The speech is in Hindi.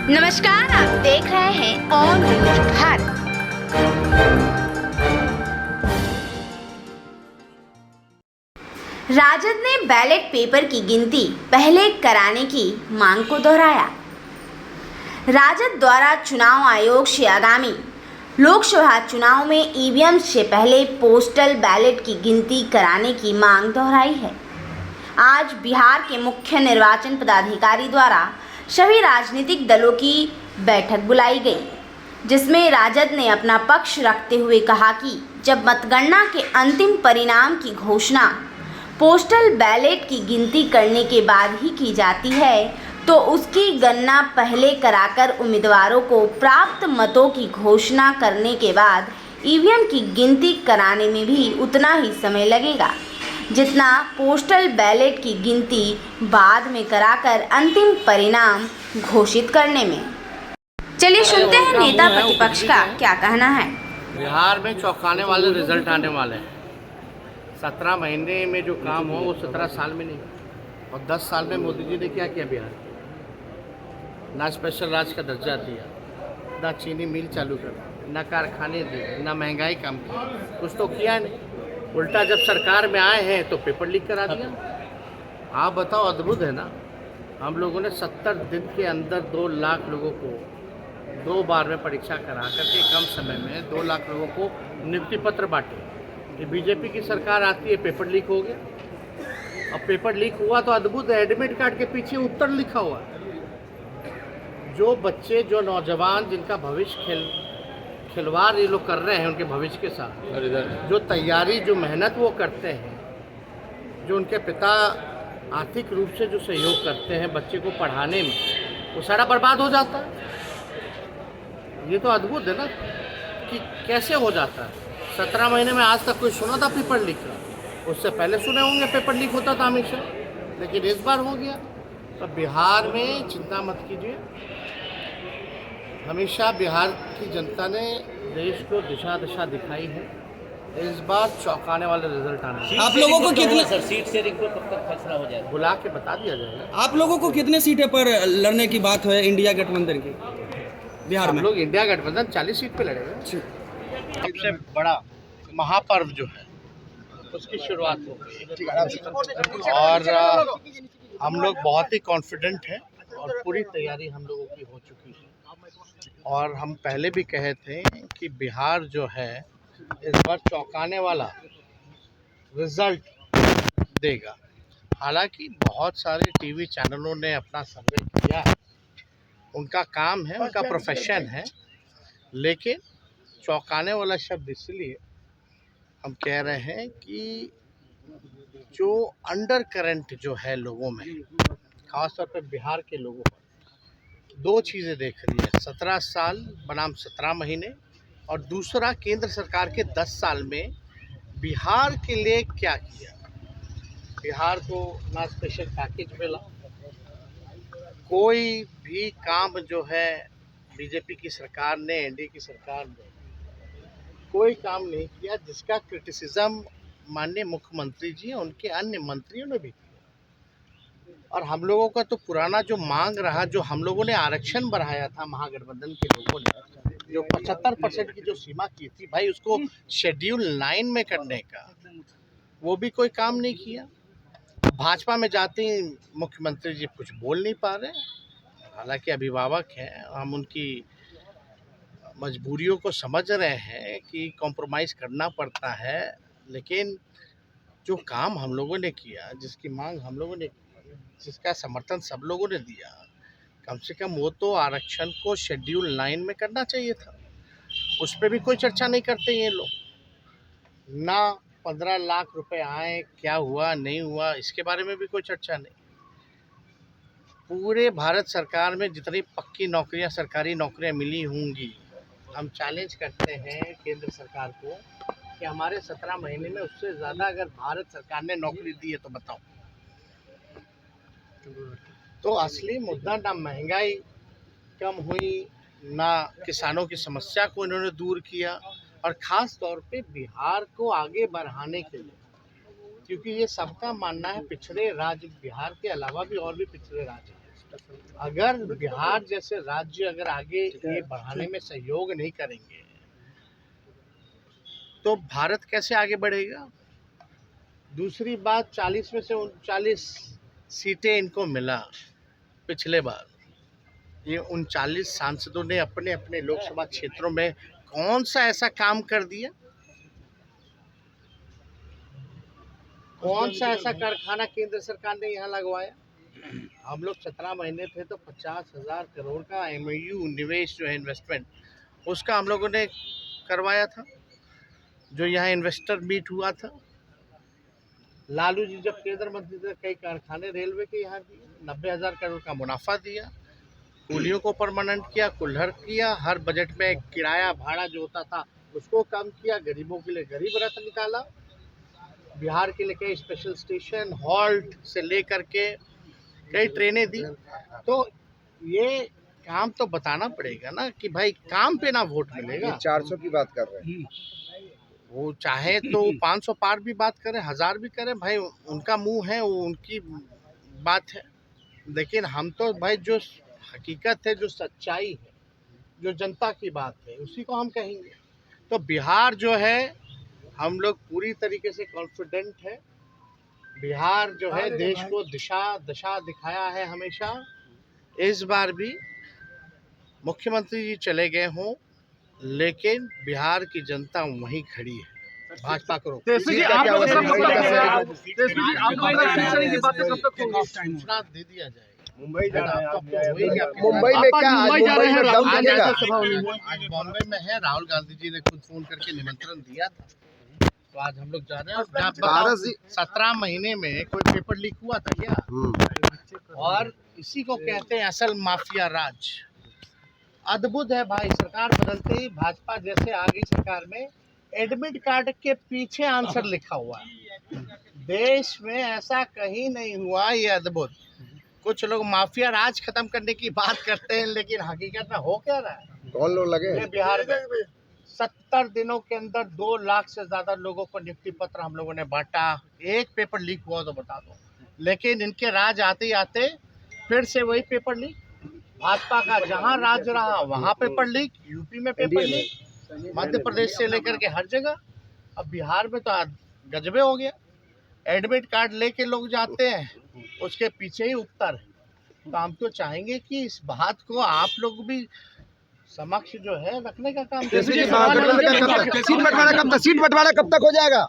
नमस्कार, आप देख रहे हैं ऑन न्यूज भारत। राजद ने बैलेट पेपर की गिनती पहले कराने की मांग को दोहराया। राजद द्वारा चुनाव आयोग से आगामी लोकसभा चुनाव में ईवीएम से पहले पोस्टल बैलेट की गिनती कराने की मांग दोहराई है। आज बिहार के मुख्य निर्वाचन पदाधिकारी द्वारा सभी राजनीतिक दलों की बैठक बुलाई गई, जिसमें राजद ने अपना पक्ष रखते हुए कहा कि जब मतगणना के अंतिम परिणाम की घोषणा पोस्टल बैलेट की गिनती करने के बाद ही की जाती है, तो उसकी गणना पहले कराकर उम्मीदवारों को प्राप्त मतों की घोषणा करने के बाद ईवीएम की गिनती कराने में भी उतना ही समय लगेगा जितना पोस्टल बैलेट की गिनती बाद में कराकर अंतिम परिणाम घोषित करने में। चलिए सुनते हैं नेता प्रतिपक्ष का क्या कहना है। बिहार में चौंकाने वाले रिजल्ट आने वाले हैं। 17 महीने में जो काम हो वो 17 साल में नहीं, और 10 साल में मोदी जी ने क्या किया बिहार में? ना स्पेशल राज्य का दर्जा दिया, ना चीनी मिल चालू कर, ना कारखाने दिए, ना महंगाई कम की, कुछ तो किया नहीं। उल्टा जब सरकार में आए हैं तो पेपर लीक करा दिया। आप बताओ, अद्भुत है ना। हम लोगों ने 70 दिन के अंदर 2 लाख लोगों को 2 बार में परीक्षा करा करके कम समय में 2 लाख लोगों को नियुक्ति पत्र बांटे। ये बीजेपी की सरकार आती है, पेपर लीक हो गया। अब पेपर लीक हुआ तो अद्भुत है, एडमिट कार्ड के पीछे उत्तर लिखा हुआ है। जो बच्चे, जो नौजवान जिनका भविष्य खिलवाड़ ये लोग कर रहे हैं उनके भविष्य के साथ, जो तैयारी, जो मेहनत वो करते हैं, जो उनके पिता आर्थिक रूप से जो सहयोग करते हैं बच्चे को पढ़ाने में, वो सारा बर्बाद हो जाता है। ये तो अद्भुत है ना कि कैसे हो जाता है। 17 महीने में आज तक कोई सुना था पेपर लीक का? उससे पहले सुने होंगे पेपर लीक होता था हमेशा, लेकिन इस बार हो गया। तो बिहार में चिंता मत कीजिए, हमेशा बिहार की जनता ने देश को दिशा दिखाई है। इस बार चौंकाने वाले रिजल्ट आने। आप लोगों को कितने सीट शेयरिंग पर कब तक फैसला हो जाएगा? बुला के बता दिया जाएगा। आप लोगों को कितने सीटें पर लड़ने की बात है इंडिया गठबंधन की बिहार में? हम लोग इंडिया गठबंधन 40 सीट पे लड़ेगा। सबसे बड़ा महापर्व जो है उसकी शुरुआत हो गई और हम लोग बहुत ही कॉन्फिडेंट हैं और पूरी तैयारी हम लोगों की हो चुकी है। और हम पहले भी कहे थे कि बिहार जो है इस बार चौंकाने वाला रिजल्ट देगा। हालांकि बहुत सारे टीवी चैनलों ने अपना सर्वे किया है, उनका काम है, उनका प्रोफेशन है, लेकिन चौंकाने वाला शब्द इसलिए हम कह रहे हैं कि जो अंडर करंट जो है लोगों में, खासतौर पर बिहार के लोगों पर 2 चीज़ें देख रही है। 17 साल बनाम 17 महीने, और दूसरा केंद्र सरकार के 10 साल में बिहार के लिए क्या किया। बिहार को ना स्पेशल पैकेज मिला, कोई भी काम जो है बीजेपी की सरकार ने, एनडीए की सरकार ने कोई काम नहीं किया जिसका क्रिटिसिज्म माननीय मुख्यमंत्री जी और उनके अन्य मंत्रियों ने भी किया। और हम लोगों का तो पुराना जो मांग रहा, जो हम लोगों ने आरक्षण बढ़ाया था महागठबंधन के लोगों ने, जो 75% की जो सीमा की थी भाई, उसको शेड्यूल 9 में करने का, वो भी कोई काम नहीं किया। भाजपा में जाते ही मुख्यमंत्री जी कुछ बोल नहीं पा रहे। हालांकि अभिभावक हैं, हम उनकी मजबूरियों को समझ रहे हैं कि कॉम्प्रोमाइज़ करना पड़ता है, लेकिन जो काम हम लोगों ने किया, जिसकी मांग हम लोगों ने, जिसका समर्थन सब लोगों ने दिया, कम से कम वो तो आरक्षण को शेड्यूल 9 में करना चाहिए था। उस पर भी कोई चर्चा नहीं करते ये लोग। ना 15 लाख रुपए आए, क्या हुआ नहीं हुआ, इसके बारे में भी कोई चर्चा नहीं। पूरे भारत सरकार में जितनी पक्की नौकरियां, सरकारी नौकरियां मिली होंगी, हम चैलेंज करते हैं केंद्र सरकार को कि हमारे 17 महीने में उससे ज़्यादा अगर भारत सरकार ने नौकरी दी है तो बताओ। तो असली मुद्दा, ना महंगाई कम हुई, ना किसानों की समस्या को इन्होंने दूर किया, और ख़ास तौर पे बिहार को आगे बढ़ाने के लिए, क्योंकि ये सबका मानना है पिछड़े राज्य बिहार के अलावा भी और भी पिछड़े राज्य हैं, अगर बिहार जैसे राज्य अगर आगे ये बढ़ाने में सहयोग नहीं करेंगे तो भारत कैसे आगे बढ़ेगा। दूसरी बात, 40 में से 39 सीटें इनको मिला पिछले बार। ये 39 सांसदों ने अपने अपने लोकसभा क्षेत्रों में कौन सा ऐसा काम कर दिया, कौन सा ऐसा कारखाना केंद्र सरकार ने यहाँ लगवाया। हम लोग 17 महीने थे तो 50,000 करोड़ का MOU निवेश जो है इन्वेस्टमेंट, उसका हम लोगों ने करवाया था, जो यहाँ इन्वेस्टर मीट हुआ था। लालू जी जब केंद्र मंत्री थे कई कारखाने रेलवे के यहाँ दिए, 90,000 करोड़ का मुनाफा दिया, कूलियों को परमानेंट किया, कुल्हड़ किया, हर बजट में किराया भाड़ा जो होता था उसको कम किया, गरीबों के लिए गरीब रथ निकाला, बिहार के लिए कई स्पेशल स्टेशन, हॉल्ट से लेकर के कई ट्रेनें दी। तो ये काम तो बताना पड़ेगा ना कि भाई काम पे ना वोट मिलेगा। 400 की बात कर रहे हैं, वो चाहे तो 500 पार भी बात करें, 1000 भी करें, भाई उनका मुंह है, वो उनकी बात है। लेकिन हम तो भाई जो हकीकत है, जो सच्चाई है, जो जनता की बात है, उसी को हम कहेंगे। तो बिहार जो है, हम लोग पूरी तरीके से कॉन्फिडेंट है। बिहार जो है देश को दशा दिखाया है हमेशा। इस बार भी मुख्यमंत्री जी चले गए हों, लेकिन बिहार की जनता वहीं खड़ी है, भाजपा को सूचना दे दिया जाएगा। मुंबई जा रहे हैं आप? मुंबई मुंबई में क्या आज मुंबई में दम चलेगा? आज बॉम्बे में है, राहुल गांधी जी ने खुद फोन करके निमंत्रण दिया था, तो आज हम लोग जा रहे हैं। 17 महीने में कोई पेपर लीक हुआ था क्या? और इसी को कहते हैं असल माफिया राज। अद्भुत है भाई, सरकार बदलते ही भाजपा जैसे आ गई सरकार में, एडमिट कार्ड के पीछे आंसर लिखा हुआ है। देश में ऐसा कहीं नहीं हुआ, ये अद्भुत। कुछ लोग माफिया राज खत्म करने की बात करते हैं, लेकिन हकीकत में हो क्या रहा है? कौन लोग लगे? ये बिहार में 70 दिनों के अंदर 2 लाख से ज्यादा लोगों को नियुक्ति पत्र हम लोगों ने बांटा। एक पेपर लीक हुआ तो बता दो, लेकिन इनके राज आते ही आते फिर से वही पेपर लीक। भाजपा का जहां राज रहा वहां पेपर लीक, यूपी में पेपर लीक, मध्य प्रदेश से लेकर के हर जगह। अब बिहार में तो गजबे हो गया, एडमिट कार्ड लेके लोग जाते हैं, उसके पीछे ही उत्तर है। तो हम तो चाहेंगे कि इस बात को आप लोग भी समक्ष जो है रखने का काम। सीट बंटवारा कब तक हो जाएगा?